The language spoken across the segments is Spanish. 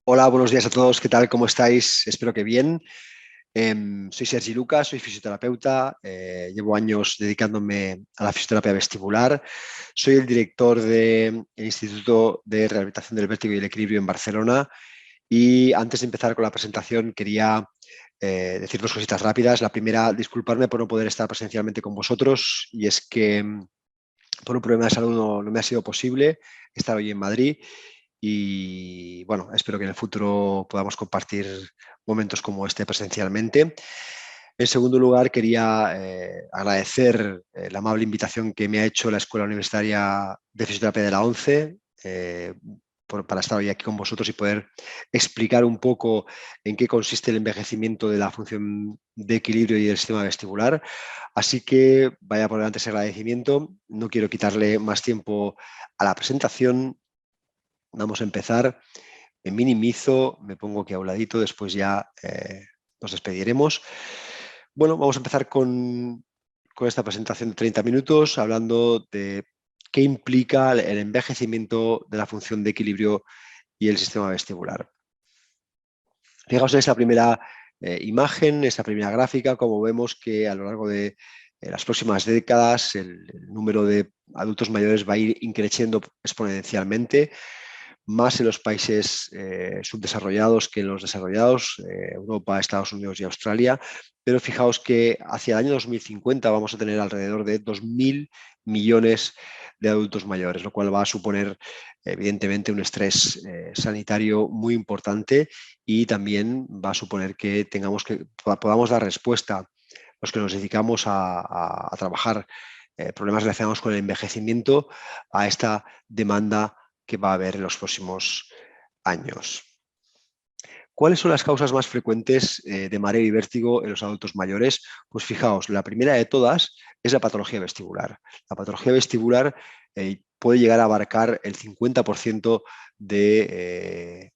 Hola, buenos días a todos. ¿Qué tal? ¿Cómo estáis? Espero que bien. Soy Sergi Lucas, soy fisioterapeuta. Llevo años dedicándome a la fisioterapia vestibular. Soy el director del Instituto de Rehabilitación del Vértigo y el Equilibrio en Barcelona. Y antes de empezar con la presentación, quería decir dos cositas rápidas. La primera, disculparme por no poder estar presencialmente con vosotros. Y es que por un problema de salud no me ha sido posible estar hoy en Madrid. Y bueno, espero que en el futuro podamos compartir momentos como este presencialmente. En segundo lugar, quería agradecer la amable invitación que me ha hecho la Escuela Universitaria de Fisioterapia de la ONCE para estar hoy aquí con vosotros y poder explicar un poco en qué consiste el envejecimiento de la función de equilibrio y del sistema vestibular. Así que vaya por delante ese agradecimiento. No quiero quitarle más tiempo a la presentación. Vamos a empezar. Me minimizo, me pongo aquí a un ladito, después ya nos despediremos. Bueno, vamos a empezar con esta presentación de 30 minutos hablando de qué implica el envejecimiento de la función de equilibrio y el sistema vestibular. Fijaos en esta primera imagen, esta primera gráfica, como vemos que a lo largo de las próximas décadas el número de adultos mayores va a ir increciendo exponencialmente, más en los países subdesarrollados que en los desarrollados, Europa, Estados Unidos y Australia. Pero fijaos que hacia el año 2050 vamos a tener alrededor de 2.000 millones de adultos mayores, lo cual va a suponer evidentemente un estrés sanitario muy importante y también va a suponer que podamos dar respuesta los que nos dedicamos a trabajar problemas relacionados con el envejecimiento a esta demanda que va a haber en los próximos años. ¿Cuáles son las causas más frecuentes de mareo y vértigo en los adultos mayores? Pues fijaos, la primera de todas es la patología vestibular. La patología vestibular puede llegar a abarcar el 50% del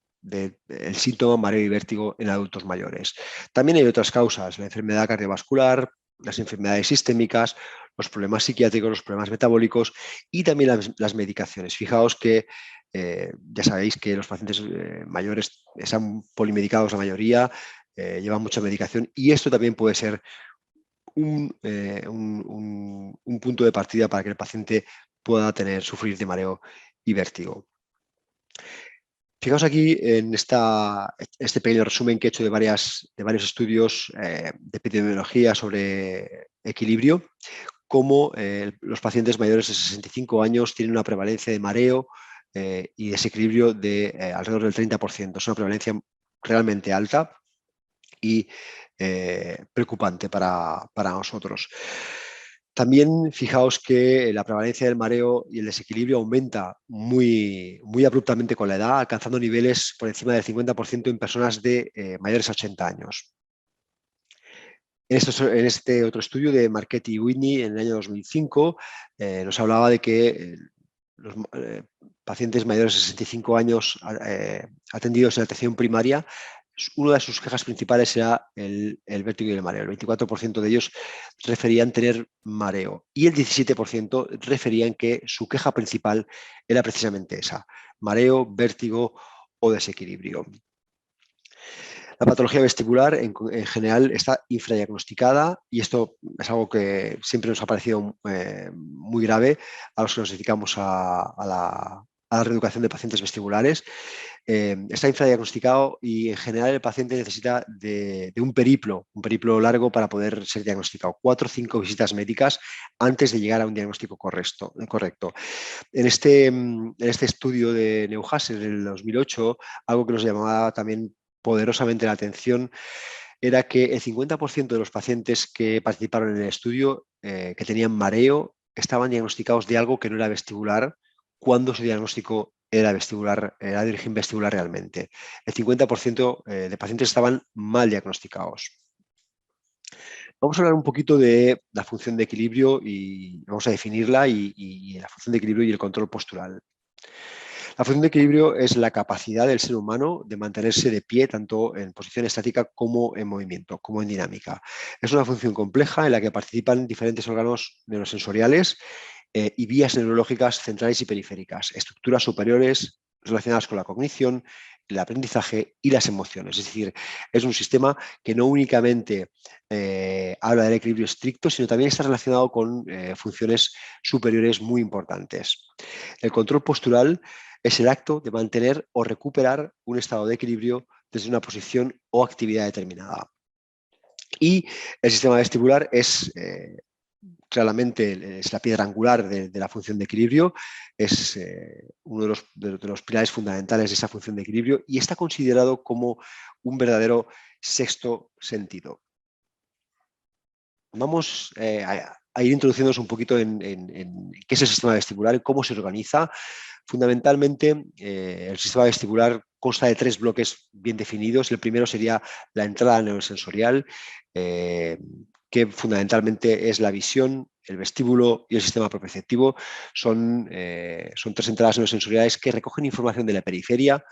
síntoma mareo y vértigo en adultos mayores. También hay otras causas, la enfermedad cardiovascular, las enfermedades sistémicas, los problemas psiquiátricos, los problemas metabólicos y también las medicaciones. Fijaos que ya sabéis que los pacientes mayores están polimedicados la mayoría, llevan mucha medicación y esto también puede ser un punto de partida para que el paciente pueda sufrir de mareo y vértigo. Fijaos aquí en este pequeño resumen que he hecho de varios estudios de epidemiología sobre equilibrio, cómo los pacientes mayores de 65 años tienen una prevalencia de mareo y desequilibrio de alrededor del 30%. Es una prevalencia realmente alta y preocupante para nosotros. También fijaos que la prevalencia del mareo y el desequilibrio aumenta muy abruptamente con la edad, alcanzando niveles por encima del 50% en personas de mayores a 80 años. En este otro estudio de Marchetti y Whitney en el año 2005 nos hablaba de que los pacientes mayores de 65 años atendidos en atención primaria, una de sus quejas principales era el vértigo y el mareo. El 24% de ellos referían tener mareo y el 17% referían que su queja principal era precisamente esa, mareo, vértigo o desequilibrio. La patología vestibular en general está infradiagnosticada y esto es algo que siempre nos ha parecido muy grave a los que nos dedicamos a la reeducación de pacientes vestibulares. Está infradiagnosticado y en general el paciente necesita de un periplo largo para poder ser diagnosticado, 4 o 5 visitas médicas antes de llegar a un diagnóstico correcto. En este estudio de Neuhausen en el 2008, algo que nos llamaba también poderosamente la atención era que el 50% de los pacientes que participaron en el estudio que tenían mareo estaban diagnosticados de algo que no era vestibular cuando su diagnóstico era vestibular, era de origen vestibular realmente. El 50% de pacientes estaban mal diagnosticados. Vamos a hablar un poquito de la función de equilibrio y vamos a definirla y la función de equilibrio y el control postural. La función de equilibrio es la capacidad del ser humano de mantenerse de pie tanto en posición estática como en movimiento, como en dinámica. Es una función compleja en la que participan diferentes órganos neurosensoriales y vías neurológicas centrales y periféricas, estructuras superiores relacionadas con la cognición, el aprendizaje y las emociones. Es decir, es un sistema que no únicamente habla del equilibrio estricto, sino también está relacionado con funciones superiores muy importantes. El control postural es el acto de mantener o recuperar un estado de equilibrio desde una posición o actividad determinada. Y el sistema vestibular es claramente es la piedra angular de la función de equilibrio, es uno de los pilares fundamentales de esa función de equilibrio y está considerado como un verdadero sexto sentido. Vamos a ir introduciéndonos un poquito en qué es el sistema vestibular y cómo se organiza. Fundamentalmente, el sistema vestibular consta de 3 bloques bien definidos. El primero sería la entrada neurosensorial, que fundamentalmente es la visión, el vestíbulo y el sistema propioceptivo. Son 3 entradas neurosensoriales que recogen información de la periferia,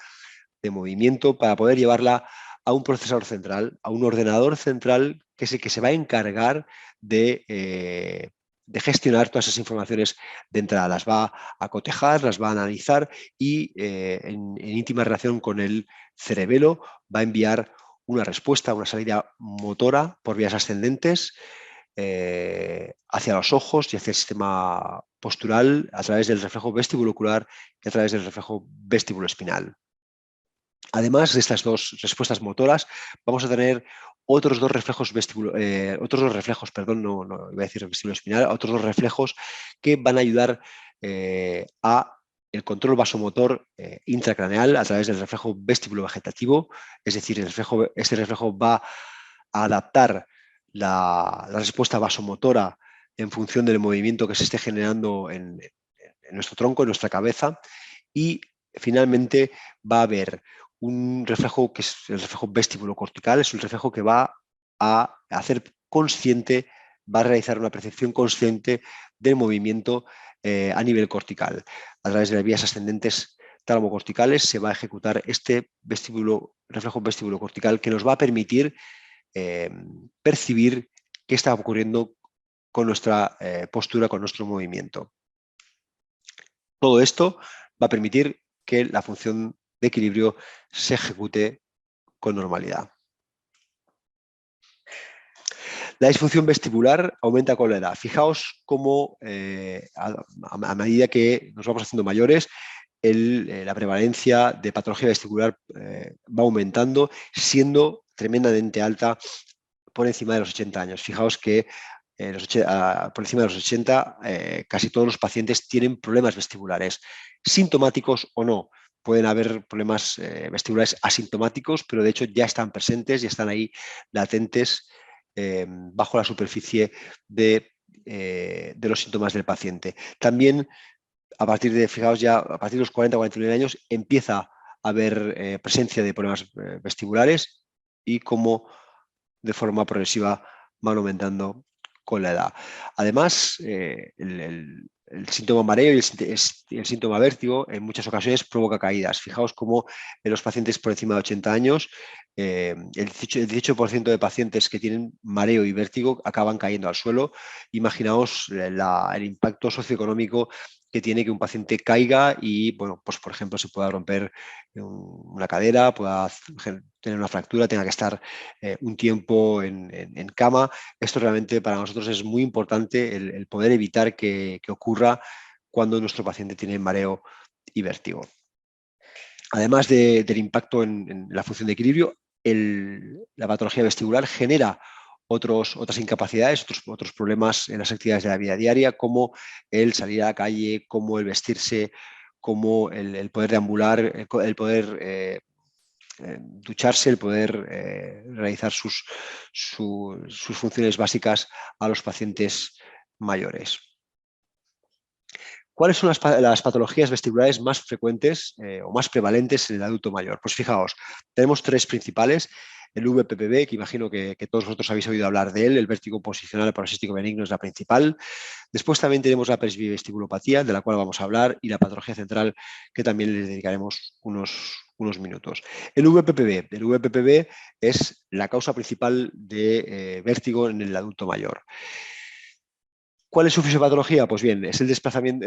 de movimiento, para poder llevarla a un procesador central, a un ordenador central que es el que se va a encargar de gestionar todas esas informaciones de entrada. Las va a cotejar, las va a analizar y en íntima relación con el cerebelo va a enviar una respuesta, una salida motora por vías ascendentes hacia los ojos y hacia el sistema postural a través del reflejo vestibulocular y a través del reflejo vestibuloespinal. Además de estas 2 respuestas motoras, vamos a tener otros 2 reflejos no iba a decir vestibuloespinal, otros 2 reflejos que van a ayudar a el control vasomotor intracraneal a través del reflejo vestibulovegetativo, es decir, este reflejo va a adaptar la respuesta vasomotora en función del movimiento que se esté generando en nuestro tronco, en nuestra cabeza, y finalmente va a haber un reflejo que es el reflejo vestibulocortical, es un reflejo que va a hacer consciente, va a realizar una percepción consciente del movimiento a nivel cortical. A través de las vías ascendentes tálamo-corticales se va a ejecutar este reflejo vestibulocortical que nos va a permitir percibir qué está ocurriendo con nuestra postura, con nuestro movimiento. Todo esto va a permitir que la función de equilibrio se ejecute con normalidad. La disfunción vestibular aumenta con la edad. Fijaos cómo a medida que nos vamos haciendo mayores, la prevalencia de patología vestibular va aumentando, siendo tremendamente alta por encima de los 80 años. Fijaos que por encima de los 80 casi todos los pacientes tienen problemas vestibulares, sintomáticos o no. Pueden haber problemas vestibulares asintomáticos, pero de hecho ya están presentes, ya están ahí latentes bajo la superficie de los síntomas del paciente. También fijaos ya, a partir de los 40 o 49 años empieza a haber presencia de problemas vestibulares y cómo de forma progresiva van aumentando con la edad. Además, el síntoma mareo y el síntoma vértigo en muchas ocasiones provoca caídas. Fijaos cómo en los pacientes por encima de 80 años, el 18% de pacientes que tienen mareo y vértigo acaban cayendo al suelo. Imaginaos el impacto socioeconómico que tiene que un paciente caiga y, bueno, pues por ejemplo, se pueda romper una cadera, pueda tener una fractura, tenga que estar un tiempo en cama. Esto realmente para nosotros es muy importante el poder evitar que ocurra cuando nuestro paciente tiene mareo y vértigo. Además del impacto en la función de equilibrio, la patología vestibular genera otras incapacidades, otros problemas en las actividades de la vida diaria, como el salir a la calle, como el vestirse, como el poder deambular, el poder ducharse, el poder realizar sus funciones básicas a los pacientes mayores. ¿Cuáles son las patologías vestibulares más frecuentes o más prevalentes en el adulto mayor? Pues fijaos, tenemos 3 principales. El VPPB, que imagino que todos vosotros habéis oído hablar de él, el vértigo posicional paroxístico benigno es la principal. Después también tenemos la presbivestibulopatía, de la cual vamos a hablar, y la patología central, que también les dedicaremos unos minutos. El VPPB es la causa principal de vértigo en el adulto mayor. ¿Cuál es su fisiopatología? Pues bien, es el desplazamiento,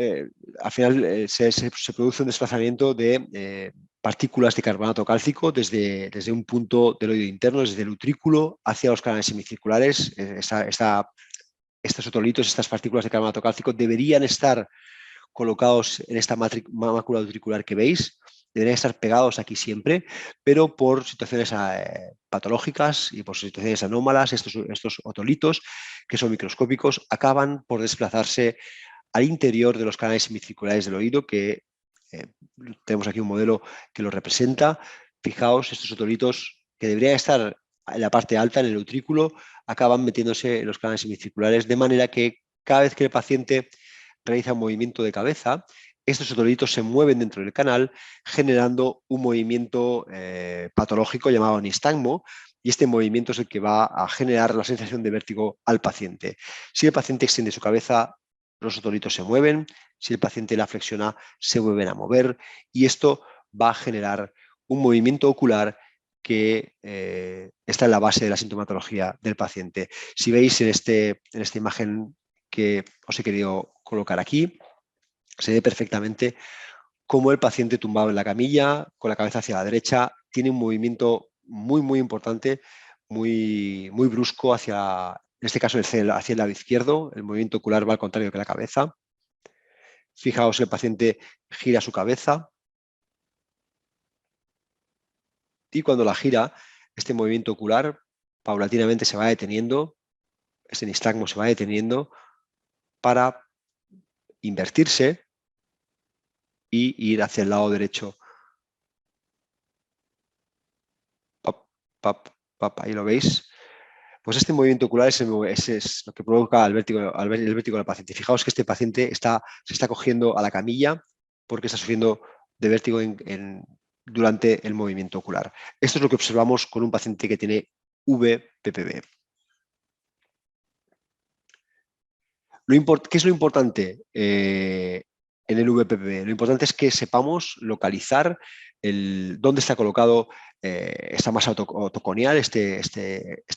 al final se produce un desplazamiento de partículas de carbonato cálcico desde un punto del oído interno, desde el utrículo, hacia los canales semicirculares. Estos otolitos, estas partículas de carbonato cálcico deberían estar colocados en esta mácula utricular que veis, deberían estar pegados aquí siempre, pero por situaciones patológicas y por situaciones anómalas, estos otolitos, que son microscópicos, acaban por desplazarse al interior de los canales semicirculares del oído, que tenemos aquí un modelo que lo representa. Fijaos, estos otolitos que deberían estar en la parte alta, en el utrículo, acaban metiéndose en los canales semicirculares, de manera que cada vez que el paciente realiza un movimiento de cabeza, estos otolitos se mueven dentro del canal, generando un movimiento patológico llamado nistagmo, y este movimiento es el que va a generar la sensación de vértigo al paciente. Si el paciente extiende su cabeza, los otolitos se mueven; si el paciente la flexiona, se vuelven a mover, y esto va a generar un movimiento ocular que está en la base de la sintomatología del paciente. Si veis en esta imagen que os he querido colocar aquí, se ve perfectamente cómo el paciente tumbado en la camilla, con la cabeza hacia la derecha, tiene un movimiento muy importante, muy brusco hacia, en este caso, hacia el lado izquierdo. El movimiento ocular va al contrario que la cabeza. Fijaos, el paciente gira su cabeza y cuando la gira, este movimiento ocular paulatinamente se va deteniendo, este nistagmo se va deteniendo para invertirse y ir hacia el lado derecho. Pap, pap, pap, ahí lo veis. Pues este movimiento ocular es lo que provoca el vértigo del paciente. Fijaos que este paciente se está cogiendo a la camilla porque está sufriendo de vértigo durante el movimiento ocular. Esto es lo que observamos con un paciente que tiene VPPV. ¿Qué es lo importante en el VPPV? Lo importante es que sepamos localizar dónde está colocado esta masa otoconial, este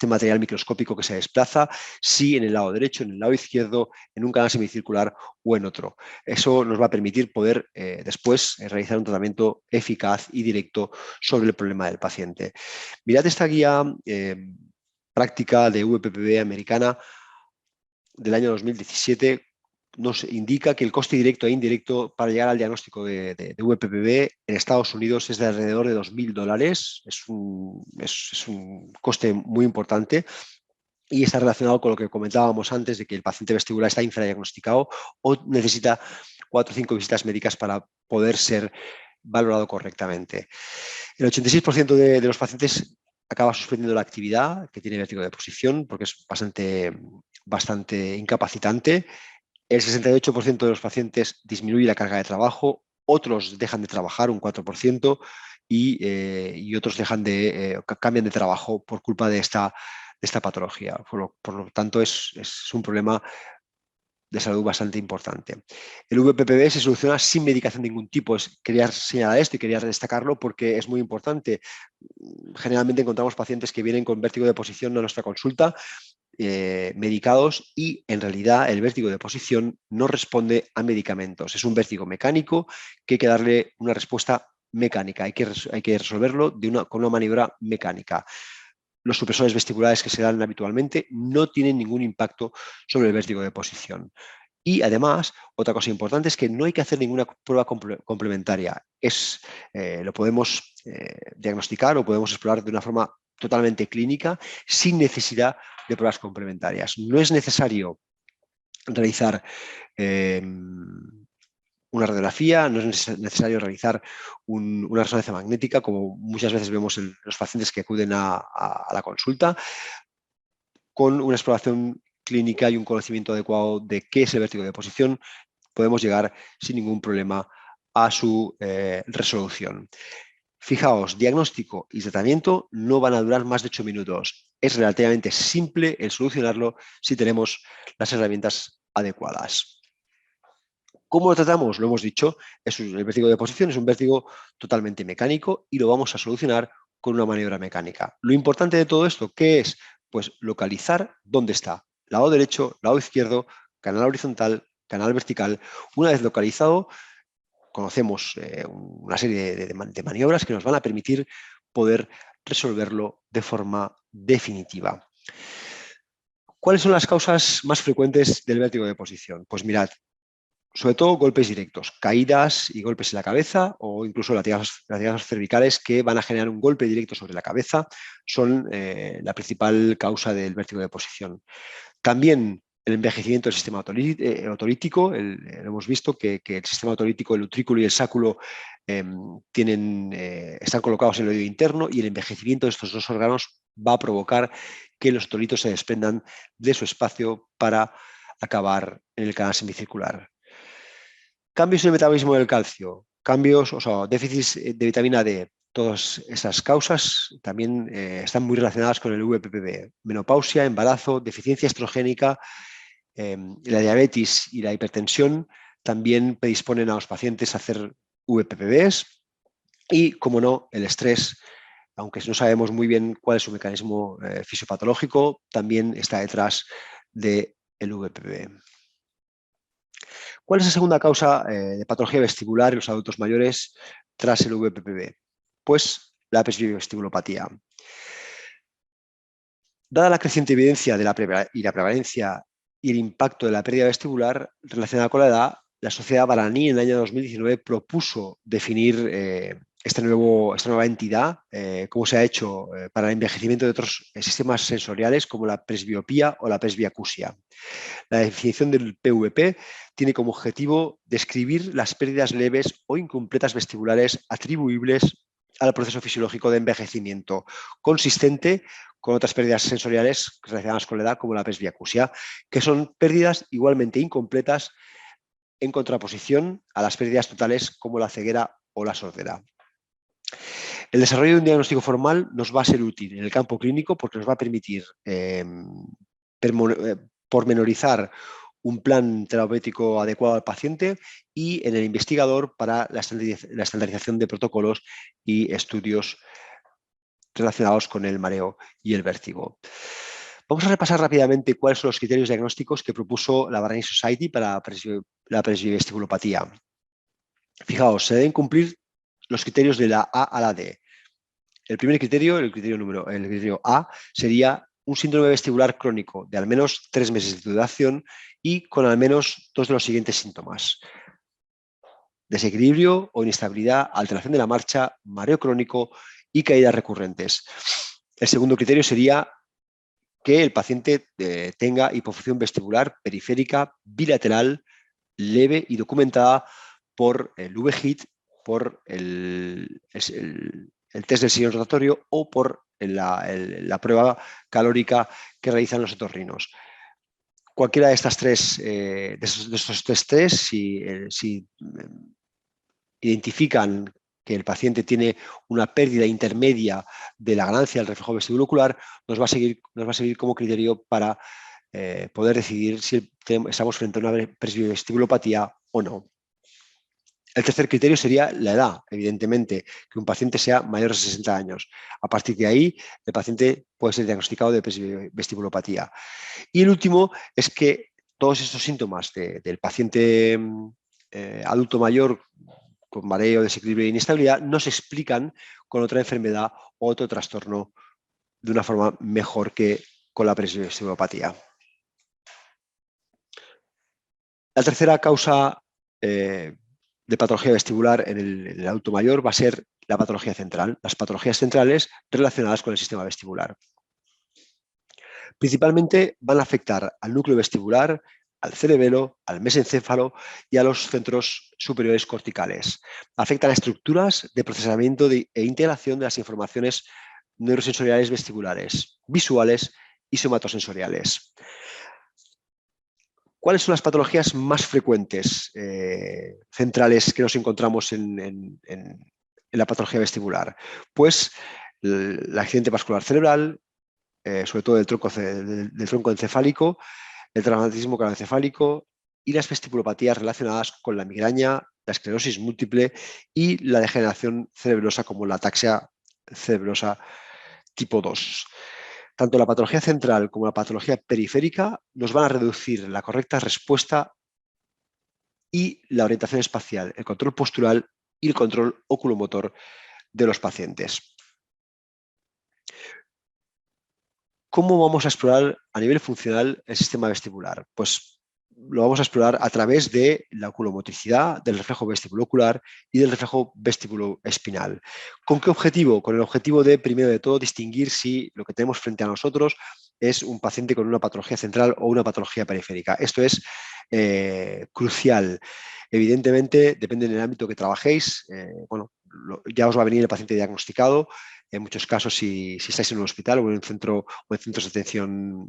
material microscópico que se desplaza, si en el lado derecho, en el lado izquierdo, en un canal semicircular o en otro. Eso nos va a permitir poder después realizar un tratamiento eficaz y directo sobre el problema del paciente. Mirad esta guía práctica de VPPV americana del año 2017. Nos indica que el coste directo e indirecto para llegar al diagnóstico de VPPV en Estados Unidos es de alrededor de $2.000. Es un coste muy importante y está relacionado con lo que comentábamos antes, de que el paciente vestibular está infradiagnosticado o necesita 4 o 5 visitas médicas para poder ser valorado correctamente. El 86% de los pacientes acaba suspendiendo la actividad, que tiene vértigo de posición, porque es bastante incapacitante. El 68% de los pacientes disminuye la carga de trabajo, otros dejan de trabajar, un 4%, y otros cambian de trabajo por culpa de esta patología. Por lo tanto, es un problema de salud bastante importante. El VPPV se soluciona sin medicación de ningún tipo. Quería señalar esto y quería destacarlo porque es muy importante. Generalmente encontramos pacientes que vienen con vértigo de posición a nuestra consulta, medicados, y en realidad el vértigo de posición no responde a medicamentos. Es un vértigo mecánico que hay que darle una respuesta mecánica. Hay que resolverlo con una maniobra mecánica. Los supresores vestibulares que se dan habitualmente no tienen ningún impacto sobre el vértigo de posición. Y además, otra cosa importante es que no hay que hacer ninguna prueba complementaria. Lo podemos diagnosticar o podemos explorar de una forma totalmente clínica sin necesidad de pruebas complementarias. No es necesario realizar una radiografía, no es necesario realizar una resonancia magnética, como muchas veces vemos en los pacientes que acuden a la consulta. Con una exploración clínica y un conocimiento adecuado de qué es el vértigo de posición, podemos llegar sin ningún problema a su resolución. Fijaos, diagnóstico y tratamiento no van a durar más de 8 minutos. Es relativamente simple el solucionarlo si tenemos las herramientas adecuadas. ¿Cómo lo tratamos? Lo hemos dicho, el vértigo de posición es un vértigo totalmente mecánico y lo vamos a solucionar con una maniobra mecánica. Lo importante de todo esto, ¿qué es? Pues localizar dónde está. Lado derecho, lado izquierdo, canal horizontal, canal vertical. Una vez localizado, conocemos una serie de maniobras que nos van a permitir poder resolverlo de forma definitiva. ¿Cuáles son las causas más frecuentes del vértigo de posición? Pues mirad, sobre todo golpes directos, caídas y golpes en la cabeza o incluso latigazos cervicales que van a generar un golpe directo sobre la cabeza son la principal causa del vértigo de posición. También el envejecimiento del sistema otolítico, hemos visto que el sistema otolítico, el utrículo y el sáculo están colocados en el oído interno y el envejecimiento de estos dos órganos va a provocar que los otolitos se desprendan de su espacio para acabar en el canal semicircular. Cambios en el metabolismo del calcio, déficits de vitamina D, todas esas causas también están muy relacionadas con el VPPB. Menopausia, embarazo, deficiencia estrogénica, la diabetes y la hipertensión también predisponen a los pacientes a hacer VPPBs y, como no, el estrés, aunque no sabemos muy bien cuál es su mecanismo fisiopatológico, también está detrás del VPPB. ¿Cuál es la segunda causa de patología vestibular en los adultos mayores tras el VPPB? Pues la presbiovestibulopatía. Dada la creciente evidencia de la prevalencia y el impacto de la pérdida vestibular relacionada con la edad, la Sociedad Baraní en el año 2019 propuso definir esta nueva entidad, como se ha hecho para el envejecimiento de otros sistemas sensoriales como la presbiopía o la presbiacusia. La definición del PVP tiene como objetivo describir las pérdidas leves o incompletas vestibulares atribuibles al proceso fisiológico de envejecimiento, consistente con otras pérdidas sensoriales relacionadas con la edad, como la presbiacusia, que son pérdidas igualmente incompletas en contraposición a las pérdidas totales como la ceguera o la sordera. El desarrollo de un diagnóstico formal nos va a ser útil en el campo clínico porque nos va a permitir pormenorizar un plan terapéutico adecuado al paciente y en el investigador para la estandarización de protocolos y estudios relacionados con el mareo y el vértigo. Vamos a repasar rápidamente cuáles son los criterios diagnósticos que propuso la Baraní Society para la presbivestibulopatía. Fijaos, se deben cumplir los criterios de la A a la D. El primer criterio, el criterio A, sería un síndrome vestibular crónico de al menos 3 meses de duración y con al menos 2 de los siguientes síntomas: desequilibrio o inestabilidad, alteración de la marcha, mareo crónico y caídas recurrentes. El segundo criterio sería que el paciente tenga hipofunción vestibular periférica bilateral leve y documentada por el VHIT, por el test del sillón rotatorio o por la prueba calórica que realizan los otorrinos. Cualquiera de estas tres, de estos testes, si identifican que el paciente tiene una pérdida intermedia de la ganancia del reflejo vestibulocular, nos va a servir como criterio para poder decidir si estamos frente a una presbivestibulopatía o no. El tercer criterio sería la edad, evidentemente, que un paciente sea mayor de 60 años. A partir de ahí, el paciente puede ser diagnosticado de presbivestibulopatía. Y el último es que todos estos síntomas del paciente adulto mayor con mareo, desequilibrio e inestabilidad no se explican con otra enfermedad o otro trastorno de una forma mejor que con la presbivestibulopatía. La tercera causa de patología vestibular en el adulto mayor va a ser la patología central, las patologías centrales relacionadas con el sistema vestibular. Principalmente van a afectar al núcleo vestibular, al cerebelo, al mesencéfalo y a los centros superiores corticales. Afectan a estructuras de procesamiento e integración de las informaciones neurosensoriales vestibulares, visuales y somatosensoriales. ¿Cuáles son las patologías más frecuentes centrales que nos encontramos en la patología vestibular? Pues el accidente vascular cerebral, sobre todo del tronco encefálico, el traumatismo craneoencefálico y las vestibulopatías relacionadas con la migraña, la esclerosis múltiple y la degeneración cerebrosa como la ataxia cerebrosa tipo 2. Tanto la patología central como la patología periférica nos van a reducir la correcta respuesta y la orientación espacial, el control postural y el control oculomotor de los pacientes. ¿Cómo vamos a explorar a nivel funcional el sistema vestibular? Pues lo vamos a explorar a través de la oculomotricidad, del reflejo vestibulocular y del reflejo vestibuloespinal. ¿Con qué objetivo? Con el objetivo de, primero de todo, distinguir si lo que tenemos frente a nosotros es un paciente con una patología central o una patología periférica. Esto es crucial. Evidentemente, depende del ámbito que trabajéis. Bueno, ya os va a venir el paciente diagnosticado. En muchos casos, si estáis en un hospital o en un centro o en centros de atención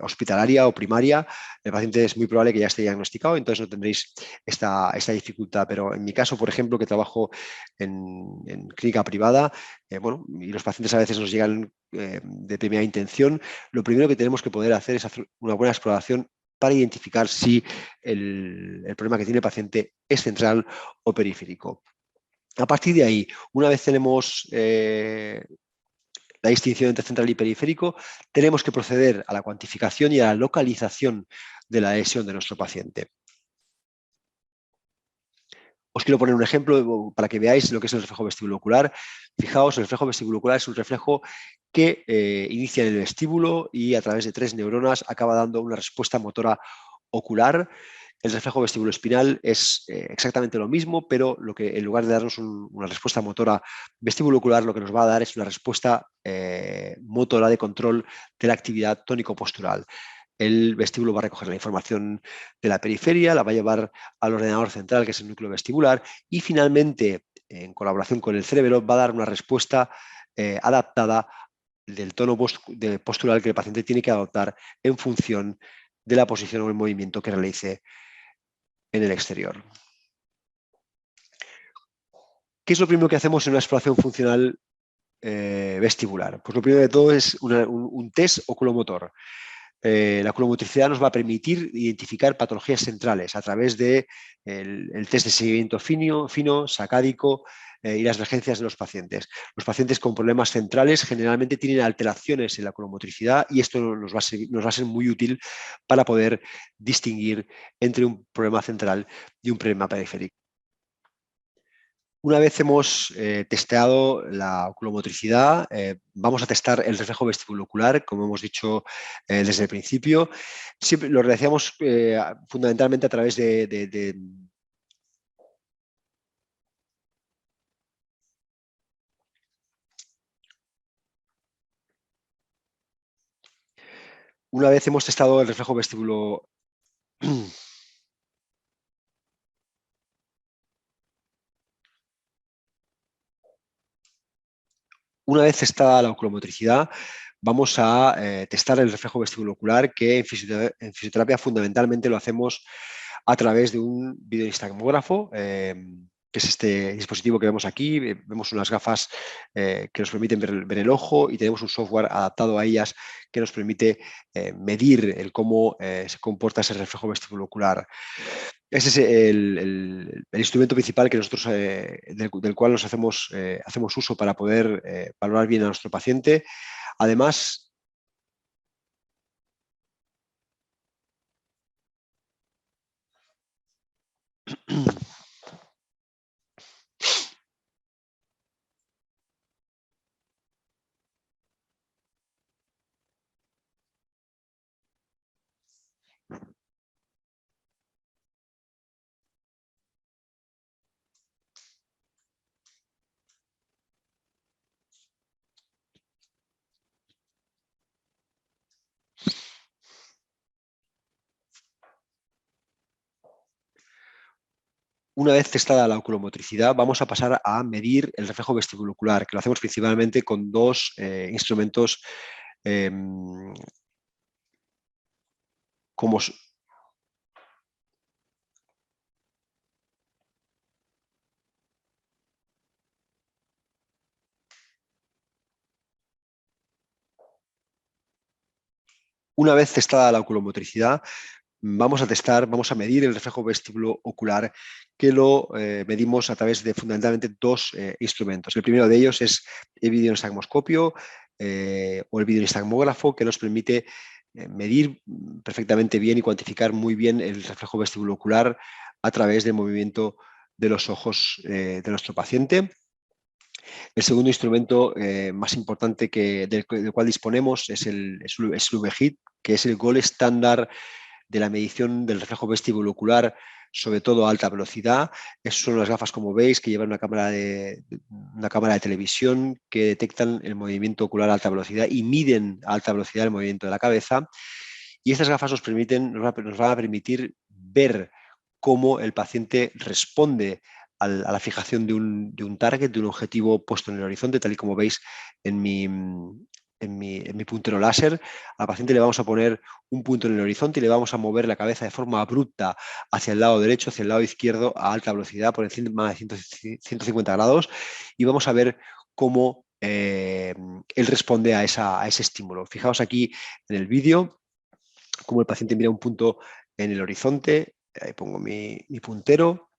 hospitalaria o primaria, el paciente es muy probable que ya esté diagnosticado, entonces no tendréis esta dificultad. Pero en mi caso, por ejemplo, que trabajo en clínica privada, bueno, y los pacientes a veces nos llegan de primera intención, lo primero que tenemos que poder hacer es hacer una buena exploración para identificar si el problema que tiene el paciente es central o periférico. A partir de ahí, una vez tenemos la distinción entre central y periférico, tenemos que proceder a la cuantificación y a la localización de la lesión de nuestro paciente. Os quiero poner un ejemplo para que veáis lo que es el reflejo vestibulocular. Fijaos, el reflejo vestibulocular es un reflejo que inicia en el vestíbulo y a través de 3 neuronas acaba dando una respuesta motora ocular. El reflejo vestibuloespinal es exactamente lo mismo, pero lo que en lugar de darnos una respuesta motora vestibulocular, lo que nos va a dar es una respuesta motora de control de la actividad tónico-postural. El vestíbulo va a recoger la información de la periferia, la va a llevar al ordenador central, que es el núcleo vestibular, y finalmente, en colaboración con el cerebro, va a dar una respuesta adaptada del tono postural que el paciente tiene que adoptar en función de la posición o el movimiento que realice en el exterior. ¿Qué es lo primero que hacemos en una exploración funcional vestibular? Pues lo primero de todo es un test oculomotor. La oculomotricidad nos va a permitir identificar patologías centrales a través de el test de seguimiento fino sacádico y las emergencias de los pacientes. Los pacientes con problemas centrales generalmente tienen alteraciones en la oculomotricidad y esto nos va a ser muy útil para poder distinguir entre un problema central y un problema periférico. Una vez hemos testeado la oculomotricidad, vamos a testar el reflejo vestibulocular, como hemos dicho desde el principio. Siempre lo realizamos fundamentalmente a través de una vez hemos testado el reflejo vestibulo Una vez testada la oculomotricidad, vamos a testar el reflejo vestibulocular, que en fisioterapia fundamentalmente lo hacemos a través de un videohistamógrafo, que es este dispositivo que vemos aquí. Vemos unas gafas que nos permiten ver el ojo y tenemos un software adaptado a ellas que nos permite medir cómo se comporta ese reflejo vestibulocular. Ese es el instrumento principal que nosotros, del cual nos hacemos uso para poder valorar bien a nuestro paciente. Además, una vez testada la oculomotricidad, vamos a pasar a medir el reflejo vestibulocular, que lo hacemos principalmente con dos instrumentos eh, como... Una vez testada la oculomotricidad, vamos a medir el reflejo vestibulo-ocular, que lo medimos a través de fundamentalmente dos instrumentos. El primero de ellos es el videonistagmoscopio o el videonistagmógrafo, que nos permite medir perfectamente bien y cuantificar muy bien el reflejo vestibulo-ocular a través del movimiento de los ojos de nuestro paciente. El segundo instrumento más importante del cual disponemos es el UV-HIT, que es el gold estándar de la medición del reflejo vestibulocular, sobre todo a alta velocidad. Esas son las gafas, como veis, que llevan una cámara de televisión que detectan el movimiento ocular a alta velocidad y miden a alta velocidad el movimiento de la cabeza. Y estas gafas nos van a permitir ver cómo el paciente responde a la fijación de un target, de un objetivo puesto en el horizonte, tal y como veis en mi puntero láser. Al paciente le vamos a poner un punto en el horizonte y le vamos a mover la cabeza de forma abrupta hacia el lado derecho, hacia el lado izquierdo a alta velocidad por encima de 150 grados y vamos a ver cómo él responde a ese estímulo. Fijaos aquí en el vídeo cómo el paciente mira un punto en el horizonte. Ahí pongo mi puntero,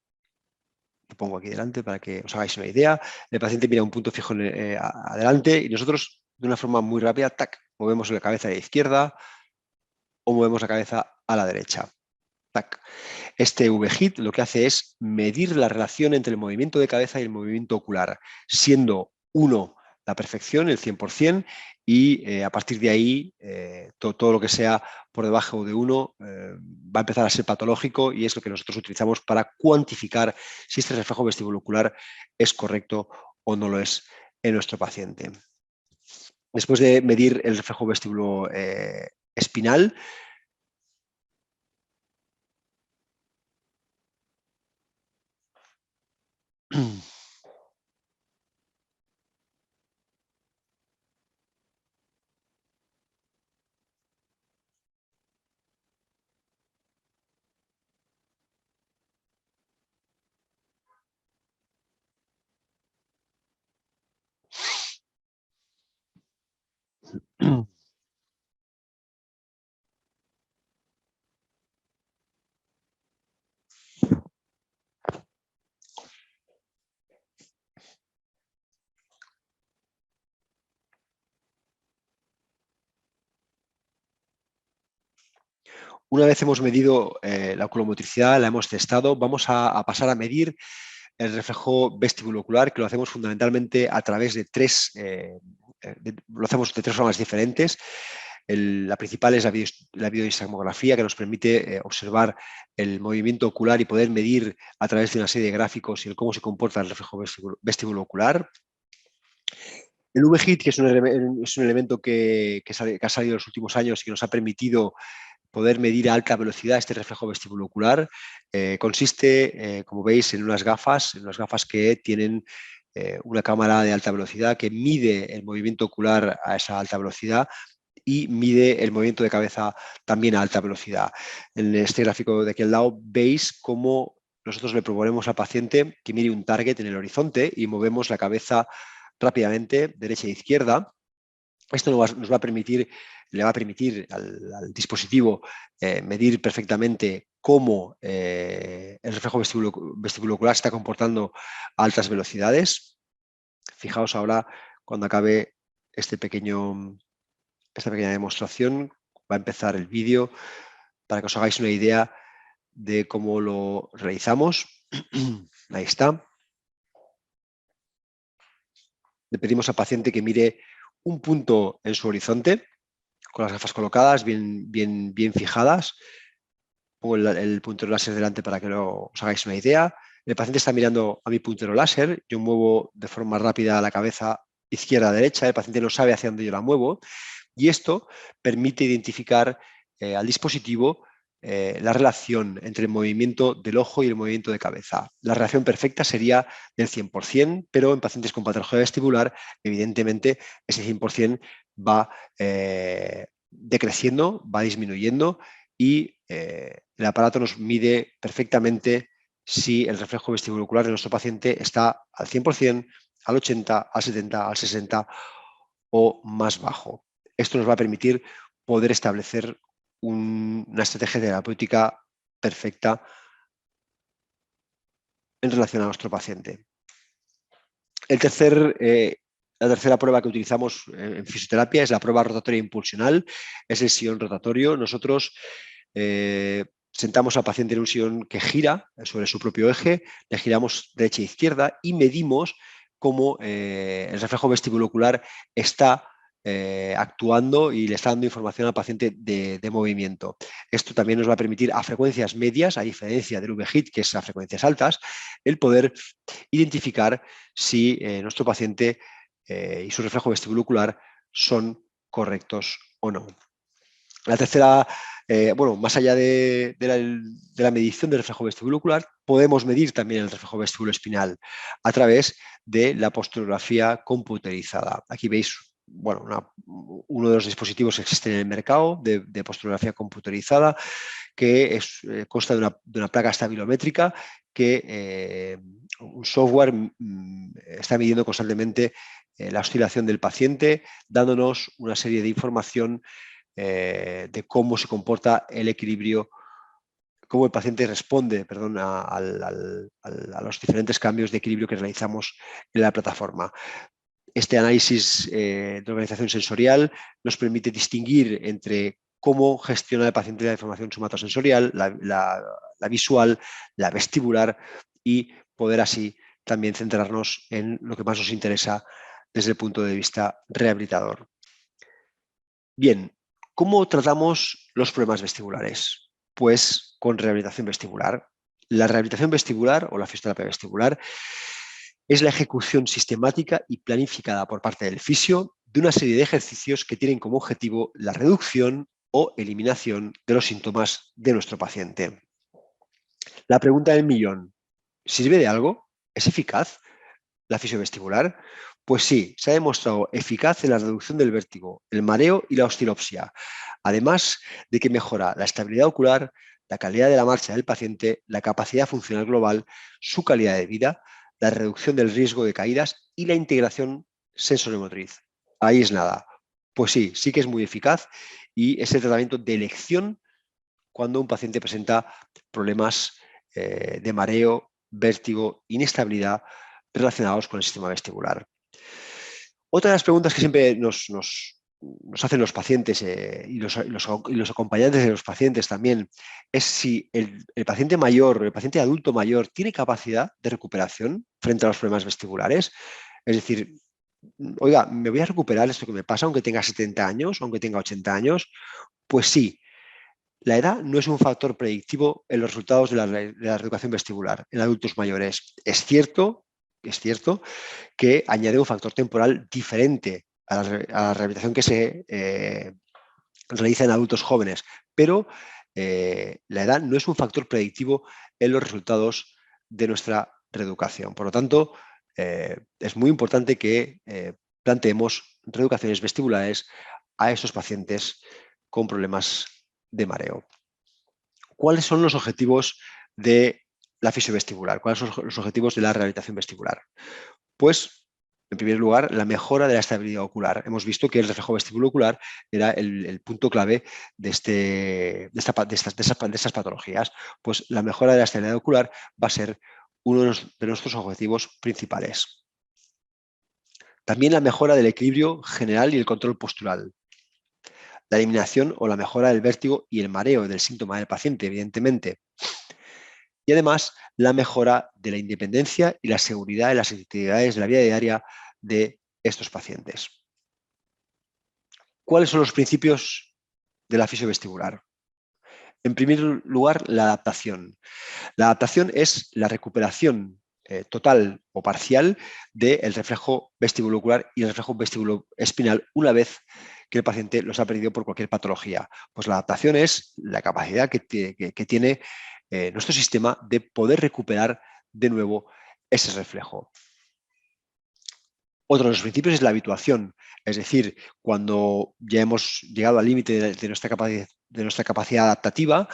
lo pongo aquí delante para que os hagáis una idea. El paciente mira un punto fijo adelante y nosotros, de una forma muy rápida, tac, movemos la cabeza a la izquierda o movemos la cabeza a la derecha. Tac. Este V-HIT lo que hace es medir la relación entre el movimiento de cabeza y el movimiento ocular, siendo 1 la perfección, el 100%, y a partir de ahí todo lo que sea por debajo de 1 va a empezar a ser patológico y es lo que nosotros utilizamos para cuantificar si este reflejo vestibulocular es correcto o no lo es en nuestro paciente. Después de medir el reflejo vestíbulo espinal, una vez hemos medido la oculomotricidad, la hemos testado, vamos a pasar a medir el reflejo vestibulocular, que lo hacemos fundamentalmente a través de lo hacemos de tres formas diferentes. La principal es la videoisomografía, que nos permite observar el movimiento ocular y poder medir a través de una serie de gráficos cómo se comporta el reflejo vestibulocular. El V-HIT, que es un elemento que ha salido en los últimos años y que nos ha permitido poder medir a alta velocidad este reflejo vestibulocular, consiste, como veis, en unas gafas que tienen una cámara de alta velocidad que mide el movimiento ocular a esa alta velocidad y mide el movimiento de cabeza también a alta velocidad. En este gráfico de aquí al lado veis cómo nosotros le proponemos al paciente que mire un target en el horizonte y movemos la cabeza rápidamente, derecha e izquierda. Esto le va a permitir al dispositivo medir perfectamente cómo el reflejo vestibulocular se está comportando a altas velocidades. Fijaos ahora, cuando acabe esta pequeña demostración, va a empezar el vídeo para que os hagáis una idea de cómo lo realizamos. Ahí está. Le pedimos al paciente que mire un punto en su horizonte, con las gafas colocadas, bien fijadas. Pongo el puntero láser delante para que os hagáis una idea. El paciente está mirando a mi puntero láser, yo muevo de forma rápida la cabeza izquierda a derecha, el paciente no sabe hacia dónde yo la muevo y esto permite identificar al dispositivo la relación entre el movimiento del ojo y el movimiento de cabeza. La relación perfecta sería del 100%, pero en pacientes con patología vestibular, evidentemente, ese 100% va decreciendo, va disminuyendo y el aparato nos mide perfectamente si el reflejo vestibulocular de nuestro paciente está al 100%, al 80%, al 70%, al 60% o más bajo. Esto nos va a permitir poder establecer una estrategia terapéutica perfecta en relación a nuestro paciente. La tercera prueba que utilizamos en fisioterapia es la prueba rotatoria impulsional, es el sillón rotatorio. Nosotros Sentamos al paciente en un sillón que gira sobre su propio eje, le giramos derecha e izquierda y medimos cómo el reflejo vestibulocular está actuando y le está dando información al paciente de movimiento. Esto también nos va a permitir a frecuencias medias, a diferencia del VHIT, que es a frecuencias altas, el poder identificar si nuestro paciente y su reflejo vestibulocular son correctos o no. La tercera, bueno, más allá de la medición del reflejo vestibulocular, podemos medir también el reflejo vestibuloespinal a través de la posturografía computerizada. Aquí veis, bueno, uno de los dispositivos que existen en el mercado de posturografía computerizada, que consta de una placa estabilométrica que un software está midiendo constantemente la oscilación del paciente, dándonos una serie de información de cómo se comporta el equilibrio, cómo el paciente responde, perdón, a los diferentes cambios de equilibrio que realizamos en la plataforma. Este análisis de organización sensorial nos permite distinguir entre cómo gestiona el paciente la información somatosensorial, la visual, la vestibular, y poder así también centrarnos en lo que más nos interesa desde el punto de vista rehabilitador. Bien, ¿cómo tratamos los problemas vestibulares? Pues con rehabilitación vestibular. La rehabilitación vestibular o la fisioterapia vestibular es la ejecución sistemática y planificada por parte del fisio de una serie de ejercicios que tienen como objetivo la reducción o eliminación de los síntomas de nuestro paciente. La pregunta del millón, ¿sirve de algo? ¿Es eficaz la fisiovestibular? Pues sí, se ha demostrado eficaz en la reducción del vértigo, el mareo y la oscilopsia, además de que mejora la estabilidad ocular, la calidad de la marcha del paciente, la capacidad funcional global, su calidad de vida, la reducción del riesgo de caídas y la integración sensorimotriz. Ahí es nada. Pues sí, sí que es muy eficaz y es el tratamiento de elección cuando un paciente presenta problemas de mareo, vértigo, inestabilidad relacionados con el sistema vestibular. Otra de las preguntas que siempre nos hacen los pacientes y los acompañantes de los pacientes también es si el paciente mayor, el paciente adulto mayor, tiene capacidad de recuperación frente a los problemas vestibulares. Es decir, oiga, ¿me voy a recuperar esto que me pasa aunque tenga 70 años, aunque tenga 80 años? Pues sí, la edad no es un factor predictivo en los resultados de la reeducación vestibular en adultos mayores. Es cierto que añade un factor temporal diferente a la rehabilitación que se realiza en adultos jóvenes, pero la edad no es un factor predictivo en los resultados de nuestra reeducación. Por lo tanto, es muy importante que planteemos reeducaciones vestibulares a estos pacientes con problemas de mareo. ¿Cuáles son los objetivos de la fisiovestibular? ¿Cuáles son los objetivos de la rehabilitación vestibular? Pues, en primer lugar, la mejora de la estabilidad ocular. Hemos visto que el reflejo vestibulocular era el punto clave de estas patologías. Pues la mejora de la estabilidad ocular va a ser uno de nuestros objetivos principales. También la mejora del equilibrio general y el control postural. La eliminación o la mejora del vértigo y el mareo del síntoma del paciente, evidentemente. Y además, la mejora de la independencia y la seguridad en las actividades de la vida diaria de estos pacientes. ¿Cuáles son los principios de la fisiovestibular? En primer lugar, la adaptación. La adaptación es la recuperación total o parcial del reflejo vestibulocular y el reflejo vestibuloespinal una vez que el paciente los ha perdido por cualquier patología. Pues la adaptación es la capacidad que tiene nuestro sistema de poder recuperar de nuevo ese reflejo. Otro de los principios es la habituación, es decir, cuando ya hemos llegado al límite de nuestra capacidad adaptativa,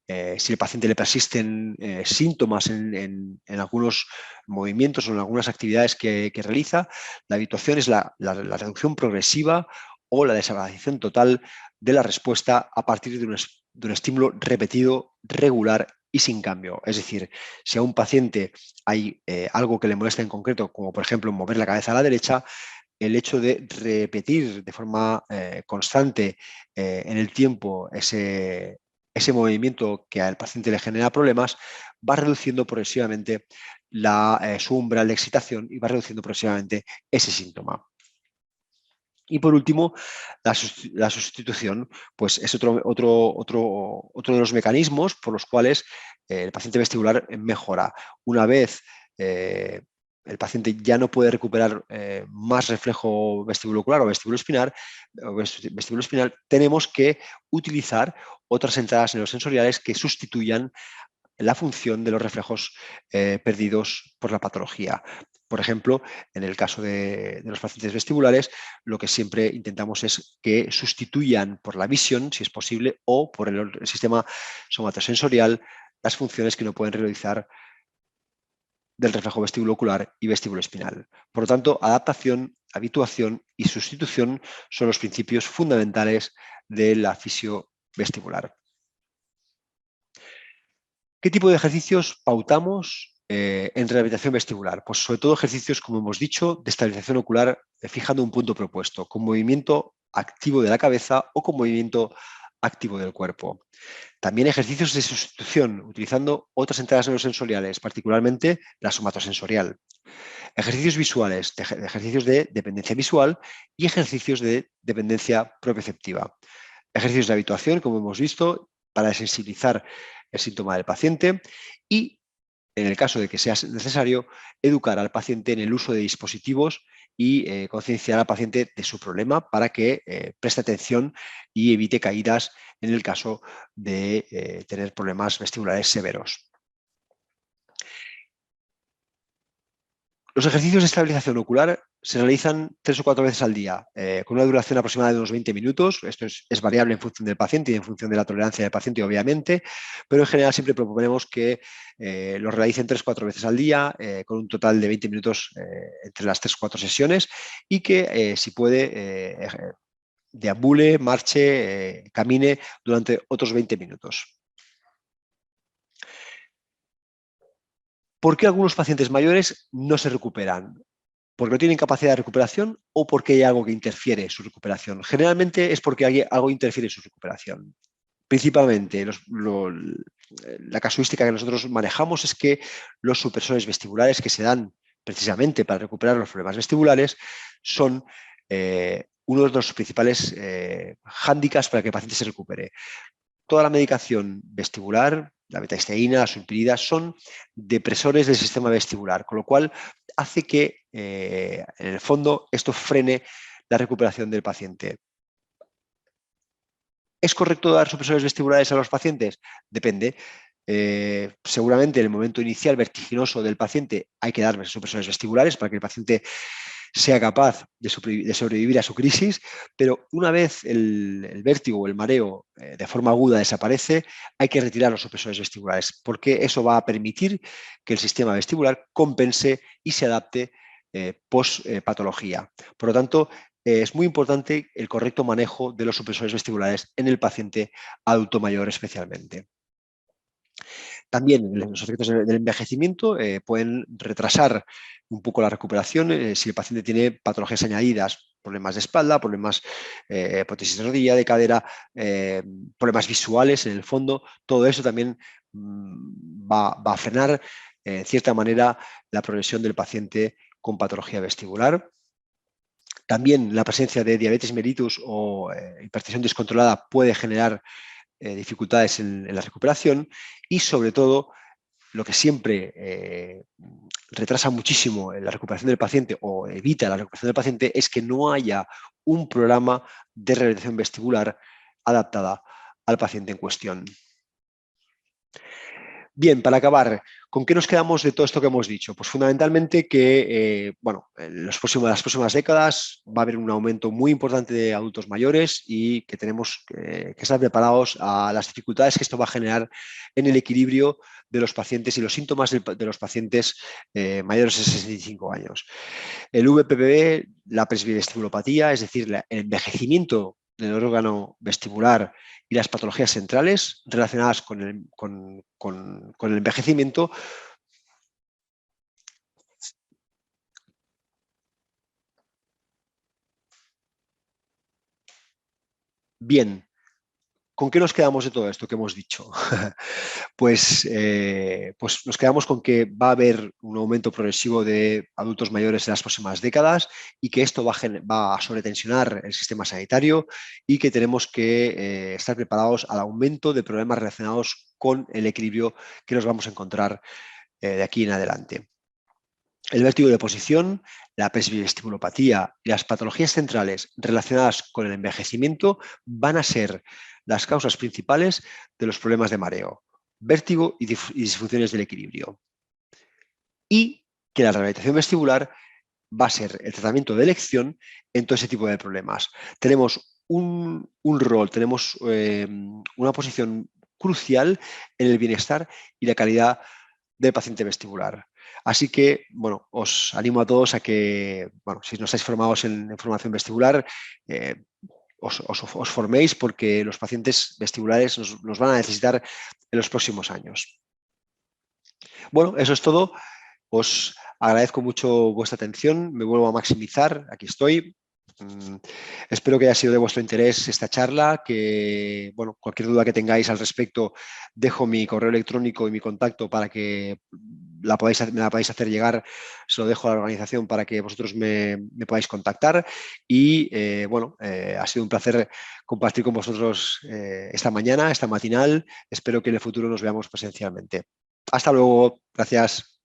si el paciente le persisten síntomas en algunos movimientos o en algunas actividades que realiza, la habituación es la reducción progresiva o la desaparición total de la respuesta a partir de un estímulo repetido, regular y sin cambio. Es decir, si a un paciente hay algo que le molesta en concreto, como por ejemplo mover la cabeza a la derecha, el hecho de repetir de forma constante en el tiempo ese ese movimiento que al paciente le genera problemas va reduciendo progresivamente su umbral de excitación y va reduciendo progresivamente ese síntoma. Y por último, la sustitución, pues es otro de los mecanismos por los cuales el paciente vestibular mejora. Una vez el paciente ya no puede recuperar más reflejo vestibulocular o vestíbulo espinal, tenemos que utilizar otras entradas neurosensoriales que sustituyan la función de los reflejos perdidos por la patología. Por ejemplo, en el caso de los pacientes vestibulares, lo que siempre intentamos es que sustituyan por la visión, si es posible, o por el sistema somatosensorial las funciones que no pueden realizar del reflejo vestibulocular y vestíbulo-espinal. Por lo tanto, adaptación, habituación y sustitución son los principios fundamentales de la fisio vestibular. ¿Qué tipo de ejercicios pautamos en rehabilitación vestibular? Pues sobre todo ejercicios, como hemos dicho, de estabilización ocular fijando un punto propuesto, con movimiento activo de la cabeza o con movimiento activo del cuerpo. También ejercicios de sustitución, utilizando otras entradas neurosensoriales, particularmente la somatosensorial. Ejercicios visuales, ejercicios de dependencia visual y ejercicios de dependencia proprioceptiva. Ejercicios de habituación, como hemos visto, para sensibilizar el síntoma del paciente y, en el caso de que sea necesario, educar al paciente en el uso de dispositivos y concienciar al paciente de su problema para que preste atención y evite caídas en el caso de tener problemas vestibulares severos. Los ejercicios de estabilización ocular se realizan 3 o 4 veces al día, con una duración aproximada de unos 20 minutos. Esto es variable en función del paciente y en función de la tolerancia del paciente, obviamente, pero en general siempre proponemos que lo realicen 3 o 4 veces al día, con un total de 20 minutos entre las 3 o 4 sesiones y que, si puede, deambule, marche, camine durante otros 20 minutos. ¿Por qué algunos pacientes mayores no se recuperan? ¿Porque no tienen capacidad de recuperación o porque hay algo que interfiere en su recuperación? Generalmente es porque algo interfiere en su recuperación. Principalmente, la casuística que nosotros manejamos es que los supresores vestibulares que se dan precisamente para recuperar los problemas vestibulares son uno de los principales hándicaps para que el paciente se recupere. Toda la medicación vestibular, la betahistaína, la sulpirida, son depresores del sistema vestibular, con lo cual hace que, en el fondo, esto frene la recuperación del paciente. ¿Es correcto dar supresores vestibulares a los pacientes? Depende. Seguramente en el momento inicial vertiginoso del paciente hay que darle supresores vestibulares para que el paciente sea capaz de sobrevivir a su crisis, pero una vez el vértigo o el mareo de forma aguda desaparece, hay que retirar los supresores vestibulares, porque eso va a permitir que el sistema vestibular compense y se adapte post-patología. Por lo tanto, es muy importante el correcto manejo de los supresores vestibulares en el paciente adulto mayor especialmente. También los efectos del envejecimiento pueden retrasar un poco la recuperación si el paciente tiene patologías añadidas, problemas de espalda, problemas prótesis de rodilla, de cadera, problemas visuales en el fondo. Todo eso también va a frenar, en cierta manera, la progresión del paciente con patología vestibular. También la presencia de diabetes mellitus o hipertensión descontrolada puede generar dificultades en la recuperación y, sobre todo, lo que siempre retrasa muchísimo la recuperación del paciente o evita la recuperación del paciente es que no haya un programa de rehabilitación vestibular adaptada al paciente en cuestión. Bien, para acabar, ¿con qué nos quedamos de todo esto que hemos dicho? Pues fundamentalmente que en las próximas décadas va a haber un aumento muy importante de adultos mayores y que tenemos que estar preparados a las dificultades que esto va a generar en el equilibrio de los pacientes y los síntomas de los pacientes mayores de 65 años. El VPV, la presbivestibulopatía, es decir, el envejecimiento del órgano vestibular y las patologías centrales relacionadas con el envejecimiento bien. ¿Con qué nos quedamos de todo esto que hemos dicho? Pues nos quedamos con que va a haber un aumento progresivo de adultos mayores en las próximas décadas y que esto va a sobretensionar el sistema sanitario y que tenemos que estar preparados al aumento de problemas relacionados con el equilibrio que nos vamos a encontrar de aquí en adelante. El vértigo de posición, la presbivestibulopatía y las patologías centrales relacionadas con el envejecimiento van a ser las causas principales de los problemas de mareo, vértigo y disfunciones del equilibrio. Y que la rehabilitación vestibular va a ser el tratamiento de elección en todo ese tipo de problemas. Tenemos un rol, tenemos una posición crucial en el bienestar y la calidad del paciente vestibular. Así que, bueno, os animo a todos a que, bueno, si no estáis formados en formación vestibular, os forméis porque los pacientes vestibulares nos van a necesitar en los próximos años. Bueno, eso es todo. Os agradezco mucho vuestra atención. Me vuelvo a maximizar. Aquí estoy. Espero que haya sido de vuestro interés esta charla, que bueno, cualquier duda que tengáis al respecto, dejo mi correo electrónico y mi contacto para que me la podáis hacer llegar, se lo dejo a la organización para que vosotros me podáis contactar y ha sido un placer compartir con vosotros esta mañana, esta matinal. Espero que en el futuro nos veamos presencialmente. Hasta luego. Gracias.